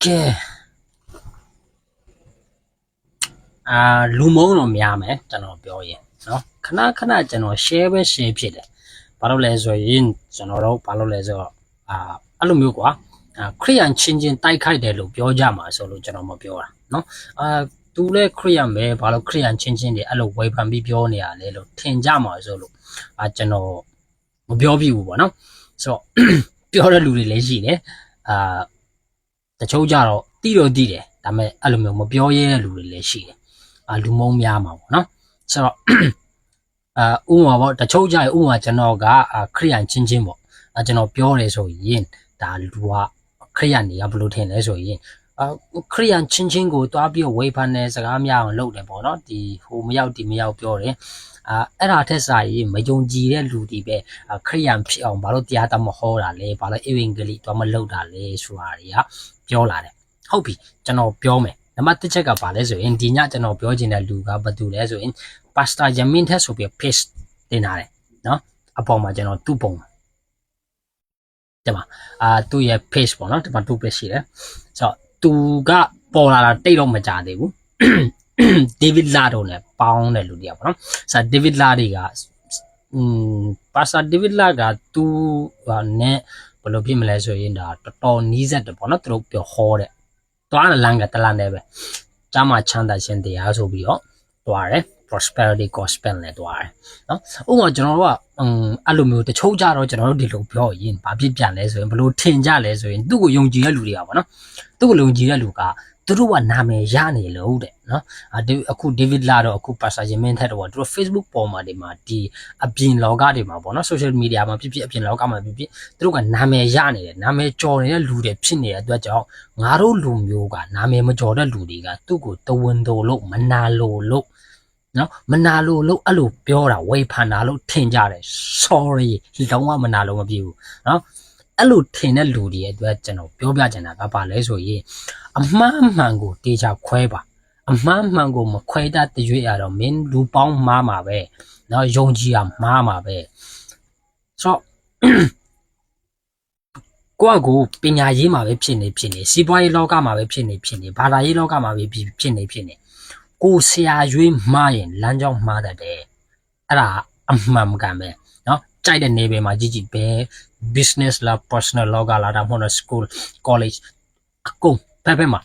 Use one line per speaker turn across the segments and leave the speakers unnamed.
ကဲလူမုံတော့များမယ်ကျွန်တော်ပြောရင်နော်ခဏကျွန်တော် share ပဲ share ဖြစ်တယ်ဘာလို့လဲဆိုရင်ကျွန်တော်တို့ဘာလို့လဲဆိုတော့အဲ့လိုမျိုးကွာခရိယန်ချင်းတိုက်ခိုက်တယ်လို့ပြောကြမှာဆိုလို့ကျွန်တော်မပြောတာနော်သူလဲခရိယန်ပဲဘာလို့ခရိယန်ချင်းတွေအဲ့လိုဝေဖန်ပြီးပြောနေရလဲလို့ထင်ကြမှာဆိုလို့ကျွန်တော်မပြောပြဘူးပေါ့နော်ဆိုတော့ပြောတဲ့လူတွေလည်းရှိတယ်တချို့ကြတော့တီးတော့တီးတယ်ဒါပေမဲ့အဲ့လိုမျိုးမပြောရဲတဲ့လူတွေလည်းရှိတယ်လူမုံများမှာပေါ့နော်ဆိုတော့ဥပမာပေါ့တချို့ကြရင်ဥပမာကျွန်တော်ကခရိယန်ချင်းပေါ့ကျွန်တော်ပြောတယ်ဆိုရင်ဒါလူကခရိယန်တွေကဘယ်လိုထင်လဲဆိုရင်ခရိယန်ချင်းကိုတွားပြီးဝေဖန်တဲ့စကားများအောင်လုပ်တယ်ပေါ့နော်ဒီဟိုမရောက်ဒီမရောက်ပြောတယ်အဲ့ဒါထက်စာရင်မယုံကြည်တဲ့လူတွေပဲခရိယန်ဖြစ်အောင်ဘာလို့တရားတော်မဟောတာလဲဘာလို့ဧဝံဂေလိတော့မလုပ်တာလဲဆိုတာတွေကပြောလာတယ်ဟုတ်ပြီကျွန်တော်ပြောမယ်နံပါတ်1ချက်ကဘာလဲဆိုရင်ဒီညကျွန်တော်ပြောချင်တဲ့လူကဘာတူလဲဆိုရင်ပါစတာယမင်ထက်ဆိုပြီး page တင်ထားတယ်နော်အပေါ်မှာကျွန်တော်သူ့ပုံဒီမှာသူ့ရဲ့ page ပေါ့နော်ဒီမှာသူ့ page ရှိတယ်ဆိုတော့သူကပေါ်လာတာတိတ်တော့မကြသေးဘူး David La တို့နဲ့ပေါင်းတဲ့လူတွေကပေါ့နော်ဆိုတော့ David La တွေကပါစတာ David La ကသူနဲ့ဘယ်လိုဖြစ်မလဲဆိုရင်ဒါတော်တော်နီးစပ်တယ်ပေါ့နော်သူတို့ပြောဟောတဲ့သွားတဲ့လမ်းကတလမ်းနဲ့ပဲကျမ်းမာချမ်းသာခြင်းတရားဆိုပြီးတော့သွားတယ် prosperity gospel နဲ့သွားတယ်နော်ဥပမာကျွန်တော်တို့ကအဲ့လိုမျိုးတချို့ကြတော့ကျွန်တော်တို့ဒီလိုပြောရင်ဘာဖြစ်ပြန်လဲဆိုရင်ဘလို့ထင်ကြလဲဆိုရင်သူ့ကိုယုံကြည်တဲ့လူတွေကပေါ့နော်သူ့ကိုယုံကြည်တဲ့လူကသူတို့ကနာမည်ရနေလို့တဲ့နော်အခု David La တော့အခု Pastor Jimin ထက်တော့သူတို့ Facebook ပေါ်မှာဒီမှာဒီအပြင်လောကတွေမှာပေါ့နော် social media မှာဖြစ်ဖြစ်အပြင်လောကမှာဖြစ်ဖြစ်သူတို့ကနာမည်ရနေတယ်နာမည်ကျော်နေတဲ့လူတွေဖြစ်နေတဲ့အတွက်ကြောင့်ငါတို့လူမျိုးကနာမည်မကျော်တဲ့လူတွေကသူ့ကိုတဝန်တော်လို့မနာလို့နော်မနာလို့အဲ့လိုပြောတာဝေဖန်တာလို့ထင်ကြတယ် sorry လုံးဝမနာလို့မပြေဘူးနော်အဲ့လိုထင်တဲ့လူတွေရဲ့အတွက်ကျွန်တော်ပြောပြချင်တာကဘာလဲဆိုရင်အမှားမှန်ကိုတေချာခွဲပါအမှားမှန်ကိုမခွဲတတ်တဲ့ရွေးရတော့မင်းလူပေါင်းမှားမှာပဲနော်ယုံကြည်ရမှားမှာပဲဆိုကိုပညာရေးမှာပဲဖြစ်နေစီးပွားရေးလောကမှာပဲဖြစ်နေဘာသာရေးလောကမှာပဲဖြစ်နေကိုဆရာရွေးမှားရင်လမ်းကြောင်းမှားတတ်တယ်အဲ့ဒါအမှန်ကန်ပဲနော်ကြိုက်တဲ့နေပယ်မှာကြည့်ပဲ business လား personal လောကလားဒါမှမဟုတ် school college အကုန်ဖက်မှာ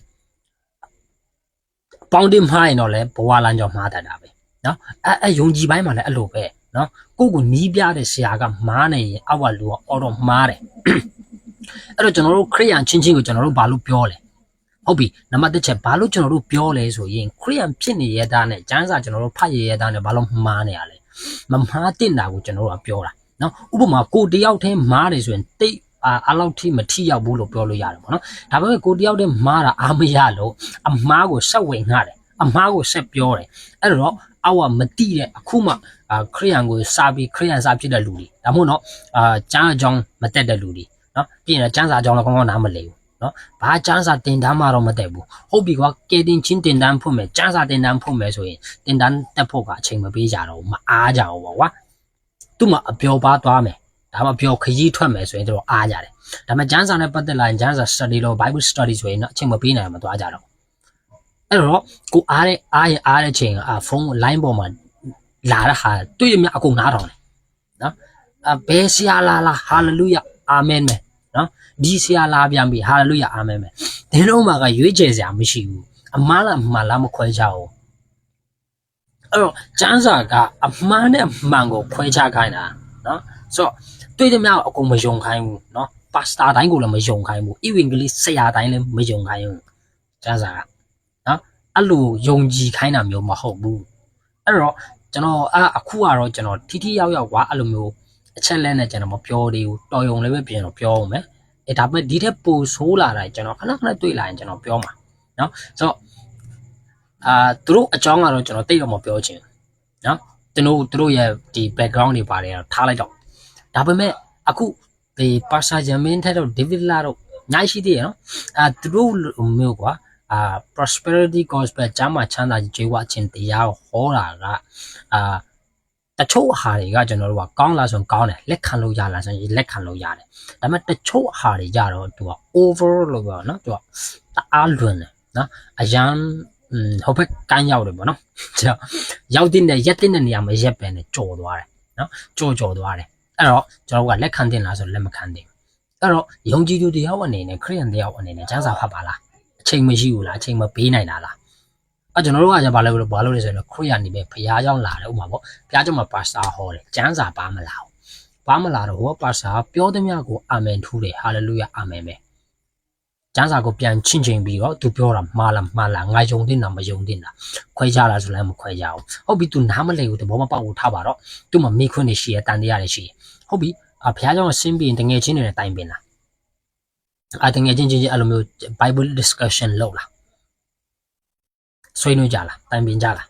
ပေါင်းတင်မှားရင်တော့လဲဘဝလမ်းကြောင်းမှားတတ်တာပဲနော်အဲ့ယုံကြည်ပိုင်းမှာလည်းအဲ့လိုပဲနော်ကိုနီးပြတဲ့ဆရာကမှားနေရင်အောက်ကလူကအော်တော့မှားတယ်အဲ့တော့ကျွန်တော်တို့ခရိယန်ချင်းကိုကျွန်တော်တို့ဘာလို့ပြောလဲဟုတ်ပြီနံပါတ်1ချက်ဘာလို့ကျွန်တော်တို့ပြောလဲဆိုရင်ခရိယန်ဖြစ်နေရတဲ့နဲ့ကျမ်းစာကျွန်တော်တို့ဖတ်ရတဲ့နဲ့ဘာလို့မှားနေရလဲမမှားတင်တာကိုကျွန်တော်တို့ကပြောတာနော်ဥပမာကိုတယောက်တည်းမှားတယ်ဆိုရင်တိတ်အလောက်ထိမထိရောက်ဘူးလို့ပြောလို့ရတယ်ပေါ့နော်ဒါပေမဲ့ကိုတယောက်တည်းမှားတာအားမရလို့အမှားကိုဆက်ဝင်ငှတယ်အမှားကိုဆက်ပြောတယ်အဲ့တော့အောက်ကမတိတဲ့အခုမှခရိယန်ကိုစာပြီးခရိယန်စာဖြစ်တဲ့လူတွေဒါမှမဟုတ်တော့ကျမ်းအကြောင်းမတက်တဲ့လူတွေနော်ပြင်ကျမ်းစာအကြောင်းလည်းကောင်းကောင်းနားမလည်ဘူးနော်ဘာကျန်းစာတင်တန်းမှတော့မတက်ဘူးဟုတ်ပြီကွာကဲတင်ချင်းတင်တန်းဖွင့်မယ်ကျန်းစာတင်တန်းဖွင့်မယ်ဆိုရင်တင်တန်းတက်ဖို့ကအချိန်မပေးကြတော့ဘူးမအားကြဘူးပေါ့ကွာသူ့မှာအပျော်ပါသွားမယ်ဒါမှပျော်ခရီးထွက်မယ်ဆိုရင်တို့အားကြတယ်ဒါပေမဲ့ကျန်းစာနဲ့ပတ်သက်လာရင်ကျန်းစာ study လို့ Bible study ဆိုရင်တော့အချိန်မပေးနိုင်မှသွားကြတော့အဲ့တော့ကိုအားတဲ့ချိန်ကဖုန်း line ပေါ်မှာလာတဲ့ဟာတွေ့ရမြအကုန်နားထောင်တယ်နော်ဘယ်ဆရာလာ hallelujah amen မယ်နော်ဒီဆရာလာပြန်ပြီဟာလေလုယာအာမင်ပဲဒီတော့မှာကရွေးချယ်စရာမရှိဘူးအမှားလားမှန်လားမခွဲခြားဘူးအဲ့တော့ကျမ်းစာကအမှားနဲ့အမှန်ကိုခွဲခြားခိုင်းတာနော်ဆိုတော့တွေ့တဲ့များအကုန်မယုံခိုင်းဘူးနော်ပါစတာတိုင်းကိုလည်းမယုံခိုင်းဘူးဧဝံဂေလိဆရာတိုင်းလည်းမယုံခိုင်းဘူးကျမ်းစာကနော်အဲ့လိုယုံကြည်ခိုင်းတာမျိုးမဟုတ်ဘူးအဲ့တော့ကျွန်တော်အခုကတော့ကျွန်တော်ထိရောက်ကွာအဲ့လိုမျိုးအချက်လဲနဲ့ကျွန်တော်မပြောသေးဘူးတော်ယုံလည်းပဲပြင်တော့ပြောအောင်မယ်ဒါပေမဲ့ဒီထက်ပိုဆိုးလာတာကျွန်တော်ခဏတွေ့လာရင်ကျွန်တော်ပြောမှာနော်ဆိုတော့သူတို့အကြောင်းကတော့ကျွန်တော်တိတ်တော့မပြောချင်နော်သူတို့ရဲ့ဒီ background တွေပါတယ်ထားလိုက်တော့ဒါပေမဲ့အခုဒီ Pastor Jimin ထက်တော့ David La တို့ညာရှိသေးရနော်သူတို့မျိုးကွာprosperity gospel ကျမ်းမာချမ်းသာကြွေးဝခြင်းတရားကိုဟောတာက တချို့ဟာတွေကကျွန်တော်တို့ကကောင်းလားဆိုရင်ကောင်းတယ်လက်ခံလို့ရလားဆိုရင်လက်ခံလို့ရတယ်ဒါပေမဲ့တချို့ဟာတွေကြတော့သူက over လို့ပြောနော်သူကတအားလွန်တယ်နော်အရန်ဟိုဘက်ကန်းရောက်တယ်ပေါ့နော်ရောက်တဲ့ရက်တဲ့နေရာမှာရက်ပဲနဲ့ကြော်သွားတယ်နော်ကြော်သွားတယ်အဲ့တော့ကျွန်တော်တို့ကလက်ခံတင်လားဆိုလက်မခံတင်အဲ့တော့ယုံကြည်သူတယောက်အနေနဲ့ခရိယန်တယောက်အနေနဲ့ကျမ်းစာဖတ်ပါလားအချိန်မရှိဘူးလားအချိန်မပေးနိုင်တာလားကျွန်တော်တို့ကじゃဘာလို့လဲဆိုတော့ခရိယန်နေပဲဖျားเจ้าလာတယ်ဥပမာပေါ့ဖျားเจ้าမှာပါစတာဟောတယ်ကျမ်းစာပါမလားပါမလားတော့ဟိုပါစတာပြောသမျှကိုအာမင်ထူးတယ်ဟာလေလုယာအာမင်ပဲကျမ်းစာကိုပြန်ချင်းပြီးတော့သူပြောတာမှားလားငါယုံတင်တာမယုံတင်တာခွဲခြားလားဆိုလည်းမခွဲခြားဘူးဟုတ်ပြီသူနားမလည်ဘူးတဘောမပေါက်ဘူးထားပါတော့သူမှမိခွန်းနေရှိရတန်တရားတွေရှိရဟုတ်ပြီဖျားเจ้าဆင်းပြီးတငယ်ချင်းတွေနဲ့တိုင်ပင်လားတငယ်ချင်းအဲ့လိုမျိုး Bible discussion လုပ်လားဆွေးနွေးကြလားတိုင်ပင်ကြလား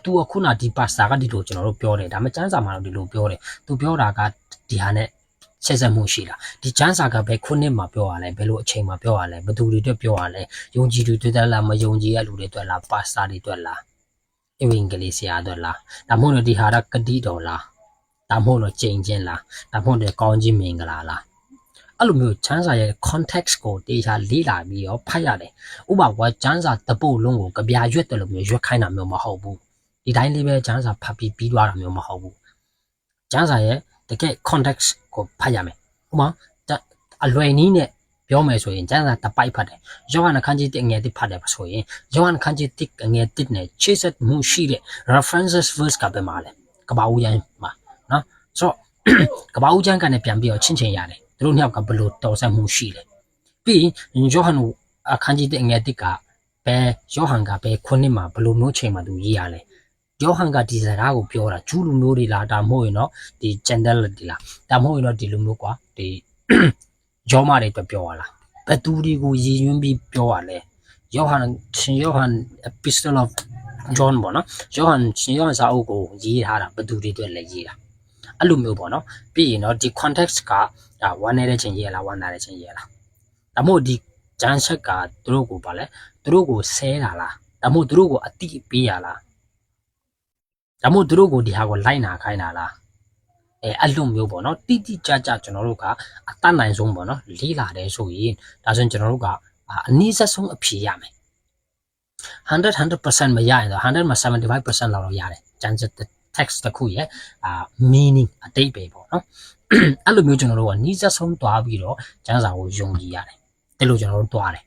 တူအခုနဒီပါစတာကဒီလိုကျွန်တော်တို့ပြောတယ်ဒါမှကျမ်းစာမှာတော့ဒီလိုပြောတယ်သူပြောတာကဒီဟာနဲ့ဆက်ဆက်မှုရှိလားဒီကျမ်းစာကဘယ်ခုနှစ်မှာပြောရလဲဘယ်လိုအချိန်မှာပြောရလဲဘယ်သူတွေအတွက်ပြောရလဲယုံကြည်သူတွေအတွက်လားမယုံကြည်ရလူတွေအတွက်လားပါစတာတွေအတွက်လားအင်္ဂလိပ်ဆရာအတွက်လားဒါမှမဟုတ်ဒီဟာကတိတော်လားဒါမှမဟုတ်ကြိမ်ချင်းလားဒါမှမဟုတ်ကောင်းခြင်းမင်္ဂလာလားအဲ့လိုမျိုးကျမ်းစာရဲ့ context ကိုတေချာလေ့လာပြီးတော့ဖတ်ရတယ်ဥပမာကျမ်းစာတပုတ်လုံးကိုကြပြရွက်တယ်လို့မျိုးရွက်ခိုင်းတာမျိုးမဟုတ်ဘူးဒီတိုင်းလေးပဲကျမ်းစာဖတ်ပြီးသွားတာမျိုးမဟုတ်ဘူးကျမ်းစာရဲ့တကယ် context ကိုဖတ်ရမယ်ဥပမာအလွယ်နည်းနဲ့ပြောမယ်ဆိုရင်ကျမ်းစာတစ်ပိုက်ဖတ်တယ်ယောဟန်အခန်းကြီး1ငယ်1ဖတ်တယ်ဆိုရင်ယောဟန်အခန်းကြီး1ငယ်1နဲ့ချိတ်ဆက်မှုရှိတဲ့ references verse ကပဲမှာလဲကဘာဦးကျမ်းမှာနော်ဆိုတော့ကဘာဦးကျမ်းကနေပြန်ပြီးတော့ချင်းရတယ်သူတို့နှစ်ယောက်ကဘလို့တော်ဆက်မှုရှိလဲပြီးရင်ယောဟန်အခန်းကြီး1ငယ်1ကဘယ်ယောဟန်ကဘယ်ခုနှစ်မှာဘလို့မျိုးချိန်မှာသူရေးရလဲယောဟန်ကဒီစကားကိုပြောတာဂျူးလူမျိုးတွေလားဒါမှမဟုတ်ရင်တော့ဒီ genderlity လားဒါမှမဟုတ်ရင်တော့ဒီလူမျိုးကွာဒီယောမတွေအတွက်ပြောရလားဘယ်သူတွေကိုရည်ညွှန်းပြီးပြောရလဲယောဟန် epistle of John ပေါ့နော်ယောဟန်စာအုပ်ကိုရေးထားတာဘယ်သူတွေအတွက်လဲရေးတာအဲ့လိုမျိုးပေါ့နော်ပြီးရင်တော့ဒီ context ကဝမ်းနေတဲ့ချင်းရေးလားဝမ်းသာတဲ့ချင်းရေးလားဒါမှမဟုတ်ဒီဂျန်ချက်ကသူတို့ကိုပါလဲသူတို့ကိုဆဲတာလားဒါမှမဟုတ်သူတို့ကိုအတိပေးရလားဒါမှမဟုတ်သူတို့ကိုဒီဟာကိုလိုက်နာခိုင်းတာလားအဲ့လိုမျိုးပေါ့နော်တိတိကျကျကျွန်တော်တို့ကအတတ်နိုင်ဆုံးပေါ့နော်လေးလာတယ်ဆိုရင်ဒါဆိုရင်ကျွန်တော်တို့ကအနည်းဆုံးအဖြေရမယ်100% မရရင်တော့100မှာ 75% လောက်ရတယ်ကျန်တဲ့ text တစ်ခုရဲ့meaning အတိတ်ပဲပေါ့နော်အဲ့လိုမျိုးကျွန်တော်တို့ကနီးစပ်ဆုံးသွားပြီးတော့ကျမ်းစာကိုယုံကြည်ရတယ်အဲ့လိုကျွန်တော်တို့သွားတယ်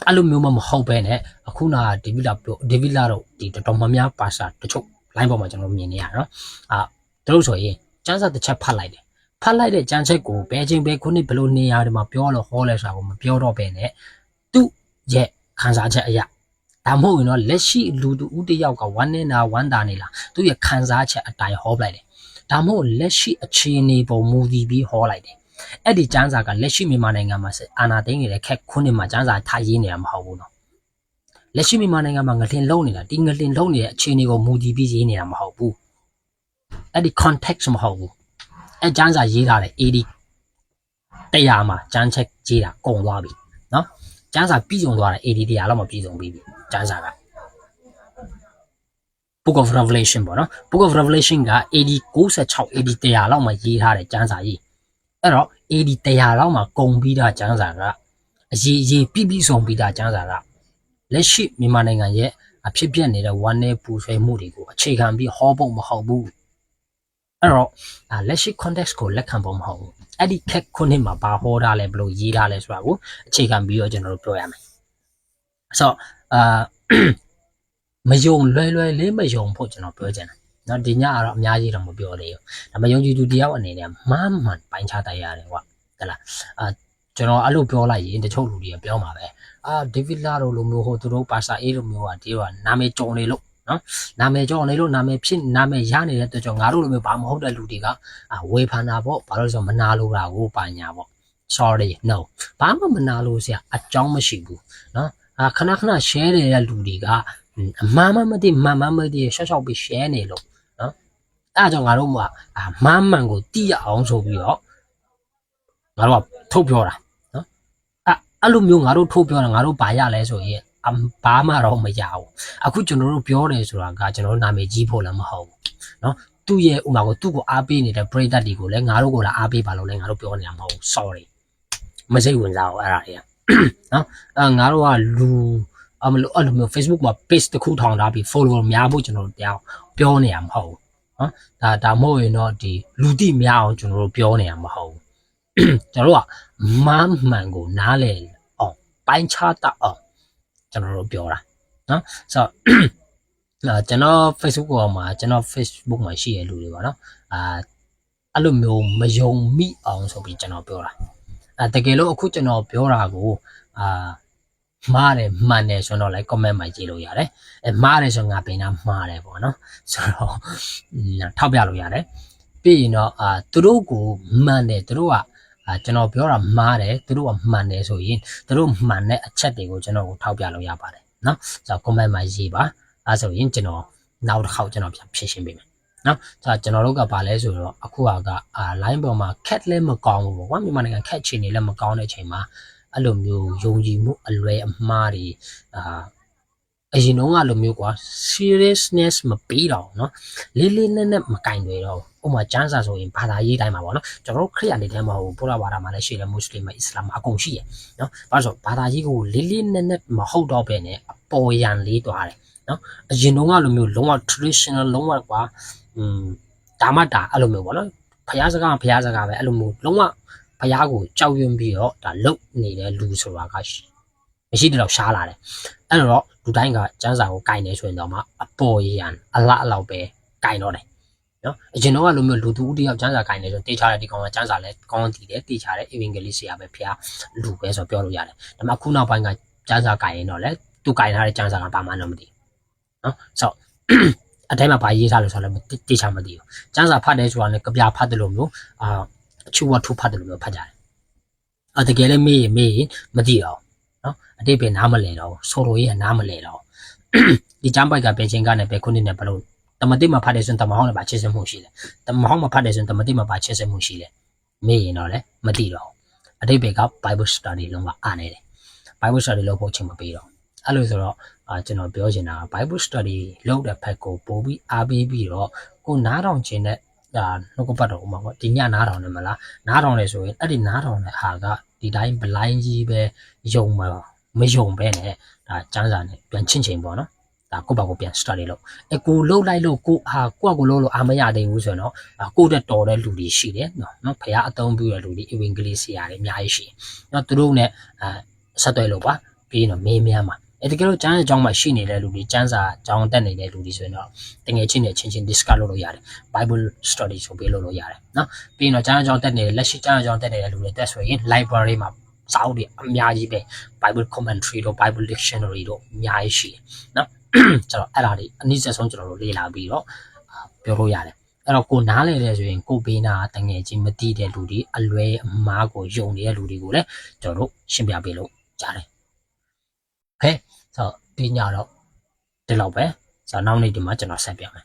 အဲ့လိုမျိုးမဟုတ်ဘဲနဲ့အခုနကဒေဗီလာတို့ဒီတော်များများပါစာတချို့ line ပေါ်မှာကျွန်တော်မြင်နေရနော်တို့ဆိုရင်ကျမ်းစာတစ်ချက်ဖတ်လိုက်တယ်ဖတ်လိုက်တဲ့ကျမ်းချက်ကိုဘယ်ချိန်ဘယ်ခုနှစ်ဘယ်လိုနေရာတွေမှာပြောလို့ဟောလဲဆိုတာကိုမပြောတော့ဘဲနဲ့သူ့ရဲ့ခံစားချက်အရာဒါမှမဟုတ်ရင်တော့လက်ရှိလူတူဦးတယောက်ကဝမ်းနေတာဝမ်းသာနေလားသူ့ရဲ့ခံစားချက်အတိုင်းဟောပလိုက်တယ်ဒါမှမဟုတ်လက်ရှိအခြေအနေပေါ်မူတည်ပြီးဟောလိုက်တယ်အဲ့ဒီကျမ်းစာကလက်ရှိမြန်မာနိုင်ငံမှာအာဏာသိမ်းနေတဲ့ခက်ခုနှစ်မှာကျမ်းစာထားရေးနေတာမဟုတ်ဘူးနော်လက်ရှိမြန်မာနိုင်ငံမှာငလင်လုံးနေတာဒီငလင်လုံးနေတဲ့အခြေအနေကိုမူတည်ပြီးရေးနေတာမဟုတ်ဘူးအဲ့ဒီ context မဟုတ်ဘူးအဲ့ကျမ်းစာရေးထားတဲ့ AD 100မှာကျမ်းချက်ရေးတာကုန်သွားပြီနော်ကျမ်းစာပြည့်စုံသွားတယ် AD 100လောက်မှပြည့်စုံပြီးပြီကျမ်းစာက Book of Revelation ပေါ့နော် Book of Revelation က AD 96 AD 100လောက်မှရေးထားတဲ့ကျမ်းစာကြီးအဲ့တော့ AD 100လောက်မှကုန်ပြီးတာကျမ်းစာကအရေးပြည့်စုံပြီးတာကျမ်းစာကလက်ရှိမြန်မာနိုင်ငံရဲ့အဖြစ်ပြက်နေတဲ့ one day ပူဆွဲမှုတွေကိုအခြေခံပြီးဟောဖို့မဟုတ်ဘူးအဲ့တော့လက်ရှိ context ကိုလက်ခံဖို့မဟုတ်ဘူးအဲ့ဒီခက်ခုနှစ်မှာဘာဟောတာလဲဘယ်လိုရေးထားလဲဆိုတာကိုအခြေခံပြီးတော့ကျွန်တော်တို့ပြောရမယ်ဆိုတော့မယုံလွယ်လေးမယုံဖို့ကျွန်တော်ပြောချင်တယ်နော်ဒီညကတော့အများကြီးတော့မပြောသေးဘူးဒါမယုံကြည်သူတယောက်အနေနဲ့မှန်ပိုင်းခြားတိုက်ရတယ်ကွာဟဲ့လားကျွန်တော်အဲ့လိုပြောလိုက်ရင်တချို့လူတွေကပြောမှာပဲဒေးဗစ်လာတို့လိုမျိုးဟိုသူတို့ပါစာအေးလိုမျိုးကဒီတော့နာမည်ကြော်နေလို့နော်နာမည်ကြော်နေလို့နာမည်ရနေတဲ့အတွက်ကြောင့်ငါတို့လိုမျိုးဘာမဟုတ်တဲ့လူတွေကဝေဖန်တာပေါ့ဘာလို့လဲဆိုတော့မနာလို့တာကိုပါညာပေါ့ sorry no ဘာမှမနာလို့ဆရာအကြောင်းမရှိဘူးနော်ခဏ share နေတဲ့လူတွေကအမှန်မှမသိရှော့ပြီး share နေလို့နော်အဲ့ဒါကြောင့်ငါတို့ကမှန်ကိုသိရအောင်ဆိုပြီးတော့ငါတို့ကထုတ်ပြောတာနော်အဲ့လိုမျိုးငါတို့ထုတ်ပြောတာငါတို့ဘာရလဲဆိုရင် ဘာမှတော့မရဘူးအခုကျွန်တော်တို့ပြောတယ်ဆိုတာကကျွန်တော်တို့နာမည်ကြီးဖို့လည်းမဟုတ်ဘူးเนาะသူ့ရဲ့ဥမာကိုသူ့ကိုအားပေးနေတဲ့ပရိသတ်တွေကိုလည်းငါတို့ကိုလည်းအားပေးပါလို့လည်းငါတို့ပြောနေတာမဟုတ်ဘူး sorry မစိတ်ဝင်စားဘူးအဲ့ဒါတွေကเนาะငါတို့ကလူမလို့အဲ့လိုမျိုး Facebook မှာ page တစ်ခုထောင်ထားပြီး follower များဖို့ကျွန်တော်တို့တရားပြောနေရမှာမဟုတ်ဘူးเนาะဒါမဟုတ်ရင်တော့ဒီလူသိများအောင်ကျွန်တော်တို့ပြောနေရမှာမဟုတ်ဘူးကျွန်တော်တို့ကမမှန်ကိုနားလေအောင်ပိုင်းခြားတတ်အောင်ကျွန်တော်တို့ပြောတာเนาะဆိုတော့ကျွန်တော် Facebook ပေါ်မှာကျွန်တော် Facebook မှာရှိရလူတွေပါเนาะအဲ့လိုမျိုးမယုံမိအောင်ဆိုပြီးကျွန်တော်ပြောတာတကယ်လို့အခုကျွန်တော်ပြောတာကိုမှားတယ်မှန်တယ်ဆိုတော့လည်း comment မှာရေးလို့ရတယ်မှားတယ်ဆိုငါပင်တာမှားတယ်ပေါ့နော်ဆိုတော့ထောက်ပြလို့ရတယ်ပြီးရင်တော့သူတို့ကိုမှန်တယ်သူတို့ကကျွန်တော်ပြောတာမှားတယ်သူတို့ကမှန်တယ်ဆိုရင်သူတို့မှန်တဲ့အချက်တွေကိုကျွန်တော်ကိုထောက်ပြလို့ရပါတယ်နော်ဆိုတော့ comment မှာရေးပါအဲဆိုရင်ကျွန်တော်နောက်တစ်ခေါက်ကျွန်တော်ပြန်ဖြည့်ရှင်းပေးမယ်နော်ဆိုတော့ကျွန်တော်တို့ကပါလဲဆိုတော့အခုကline ပေါ်မှာ cat လည်းမကောင်းဘူးပေါ့ကွာမြန်မာနိုင်ငံ cat ချင်နေလည်းမကောင်းတဲ့အချိန်မှာအဲ့လိုမျိုးယုံကြည်မှုအလွယ်အမှားတွေအရင်တော့ကလိုမျိုးကွာ seriousness မပေးတော့เนาะလေးလေးနက်နက်မကင်တွေတော့ဥပမာကျမ်းစာဆိုရင်ဘာသာရေးတိုင်းမှာပေါ့နော်ကျွန်တော်တို့ခရစ်ယာန်တွေထဲမှာဟိုဘုရားဘာသာမှာလည်းရှိတယ်မွတ်စလင်မှာအစ္စလာမ်အကုန်ရှိရယ်เนาะဘာလို့ဘာသာရေးကိုလေးလေးနက်နက်မဟုတ်တော့ပဲနဲ့အပေါ်ယံလေးသွားတယ်เนาะအရင်တော့ကလိုမျိုးလုံးဝ traditional လုံးဝကွာဒါမှဒါအဲ့လိုမျိုးပေါ့နော်ဖျားစကားပဲအဲ့လိုမျိုးလုံးဝဖျားကိုကြောက်ရွံ့ပြီးတော့ဒါလုတ်နေတဲ့လူဆိုတာကမရှိတော့ရှားလာတယ်အဲ့တော့လူတိုင်းကကျန်းစာကိုကင်နေဆိုရင်တော့မှအပေါ်ရန်အလောက်ပဲကင်တော့တယ်နော်အရင်တော့ကလိုမျိုးလူသူဦးတယောက်ကျန်းစာကင်နေဆိုတေးချတဲ့ဒီကောင်ကကျန်းစာလဲကောင်းတည်တယ်တေးချတဲ့အင်္ဂလိပ်ဆရာပဲဖျားလူပဲဆိုပြောလို့ရတယ်ဒါမှခုနောက်ပိုင်းကကျန်းစာကင်ရင်တော့လဲသူကင်ထားတဲ့ကျန်းစာကဘာမှတော့မသိနော်ဆိုအတိုင်းမှာဘာရေးထားလို့ဆိုတော့လည်းတေးချမသိဘူးကျန်းစာဖတ်တယ်ဆိုတာလည်းကြပြဖတ်တယ်လို့မျိုးအချူဝတ်ထူဖတ်တယ်လို့မျိုးဖတ်ကြတယ်တကယ်လည်းမေးရင်မသိတော့နော်အတိတ်ပဲနားမလဲတော့ဆိုလိုရေးနားမလဲတော့ဒီကျမ်းပိုက်ကပဲချင်းကနေပဲခုနှစ်နဲ့ဘလို့တမတိမှာဖတ်တယ်ဆိုရင်တမဟောင်းနဲ့ပါချစ်စမှုရှိတယ်တမဟောင်းမှာဖတ်တယ်ဆိုရင်တမတိမှာပါချစ်စမှုရှိတယ်မေးရင်တော့လည်းမသိတော့အတိတ်ပဲက Bible study လုံးဝအားနေတယ် Bible study လုပ်ဖို့ချိန်မပေးတော့အဲ့လိုဆိုတော့ကျွန်တော်ပြောချင်တာက Bible study လုပ်တဲ့ဖက်ကိုပို့ပြီးအားပေးပြီးတော့ကိုနားထောင်ခြင်းနဲ့နှုတ်ကပတ်တော်ဥမာပေါ့ဒီညနားထောင်နေမလားနားထောင်နေဆိုရင်အဲ့ဒီနားထောင်တဲ့ဟာကဒီတိုင်း blind ကြီးပဲယုံမယုံပဲနဲ့ဒါကျမ်းစာနဲ့ပြန်ချင်းချင်းပေါ့နော်ဒါကိုယ့်ဘာကိုပြန် study လုပ်ကိုလှုပ်လိုက်လို့ကိုကိုလှုပ်လို့အာမရသေးဘူးဆိုရင်တော့ကိုတက်တော်တဲ့လူတွေရှိတယ်နော်ဖခင်အသုံးပြုတဲ့လူတွေအင်္ဂလိပ်ဆရာတွေအများကြီးရှိတယ်နော်သူတို့နဲ့ဆက်သွယ်လို့ပါပြီးရင်တော့မေးမြန်းပါတကယ်လို့ကျမ်းစာကြောင်းမှာရှိနေတဲ့လူတွေကျမ်းစာကြောင်းတက်နေတဲ့လူတွေဆိုရင်တော့တကယ်ချင်းနဲ့ချင်း discuss လုပ်လို့ရတယ် Bible study ဆိုပြီးလုပ်လို့ရတယ်နော်ပြီးရင်တော့ကျမ်းစာကြောင်းတက်နေတဲ့လက်ရှိကျမ်းစာကြောင်းတက်နေတဲ့လူတွေတက်ဆိုရင် library မှာစာအုပ်တွေအများကြီးပဲ Bible commentary တို့ Bible dictionary တို့အများကြီးရှိတယ်နော်ကျွန်တော်အဲ့ဒါတွေအနည်းဆုံးကျွန်တော်တို့လေ့လာပြီးတော့ပြောလို့ရတယ်အဲ့တော့ကိုနားလဲတယ်ဆိုရင်ကိုဘေးနာတငယ်ချင်းမသိတဲ့လူတွေအလွဲအမားကိုယုံနေတဲ့လူတွေကိုလည်းကျွန်တော်တို့ရှင်းပြပေးလို့ရတယ်โอเคဆိုတော့ဒီညတော့ဒီလောက်ပဲဆိုတော့နောက်နေ့ဒီမှာကျွန်တော်ဆက်ပြမယ်